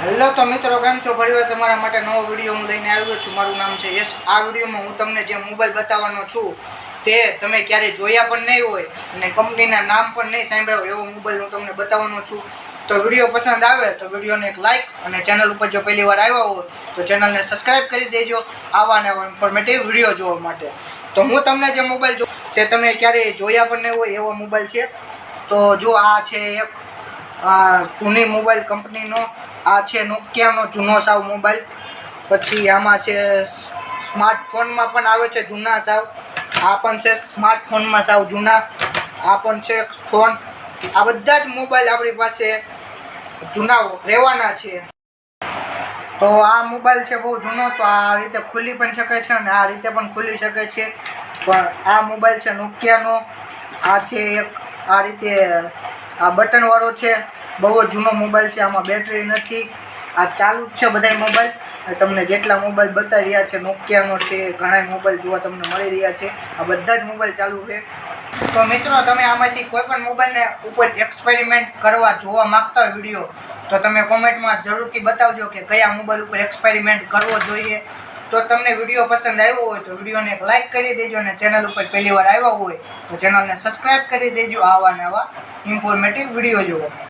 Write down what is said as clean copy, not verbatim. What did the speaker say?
Hello તો મિત્રો, કેમ છો? ફરીવાર તમારા માટે નવો વિડીયો હું લઈને આવ્યો છું. મારું નામ છે યશ. આ વિડીયોમાં હું તમને જે મોબાઈલ બતાવવાનો છું તે તમે ક્યારેય જોયા પણ નહીં હોય અને કંપનીના નામ પણ નહીં સાંભળ્યા હોય એવો મોબાઈલ હું તમને બતાવવાનો છું. તો વિડીયો પસંદ આવે તો વિડીયોને એક લાઇક અને ચેનલ ઉપર જો પહેલી વાર આવ્યા હોય તો ચેનલને સબસ્ક્રાઈબ કરી દેજો આવા ને આવા ઇન્ફોર્મેટિવ વિડીયો જોવા માટે. તો હું તમને જે મોબાઈલ તે તમે ક્યારેય જોયા પણ નહીં હોય એવો મોબાઈલ છે. તો જો આ છે એક જૂની મોબાઈલ કંપનીનો. આ છે નોકિયાનો જૂનો સાવ મોબાઈલ. પછી આમાં છે સ્માર્ટફોનમાં પણ આવે છે જૂના સાવ. આ પણ છે સ્માર્ટફોનમાં સાવ જૂના. આ પણ છે ફોન. આ બધા જ મોબાઈલ આપણી પાસે જૂના રહેવાના છે. તો આ મોબાઈલ છે બહુ જૂનો. તો આ રીતે ખુલી પણ શકે છે અને આ રીતે પણ ખુલી શકે છે. પણ આ મોબાઈલ છે નોકિયાનો. આ છે એક આ રીતે આ બટન વાળો છે. બહુ જ જૂનો મોબાઈલ છે. આમાં બેટરી નથી. આ ચાલુ જ છે બધા મોબાઈલ. તમને જેટલા મોબાઈલ બતાવી રહ્યા છે નોકિયાનો છે, ઘણા મોબાઈલ જોવા તમને મળી રહ્યા છે. આ બધા જ મોબાઈલ ચાલુ છે. તો મિત્રો, તમે આમાંથી કોઈ પણ મોબાઈલને ઉપર એક્સપેરિમેન્ટ કરવા જોવા માંગતા હોય વિડીયો, તો તમે કોમેન્ટમાં જરૂરથી બતાવજો કે કયા મોબાઈલ ઉપર એક્સપેરિમેન્ટ કરવો જોઈએ. તો તમને વિડીયો પસંદ આવ્યો હોય તો વિડીયોને એક લાઇક કરી દેજો અને ચેનલ ઉપર પહેલી વાર આવ્યા હોય તો ચેનલને સબસ્ક્રાઈબ કરી દેજો આવા ને આવા ઇન્ફોર્મેટિવ વિડીયો જોવા.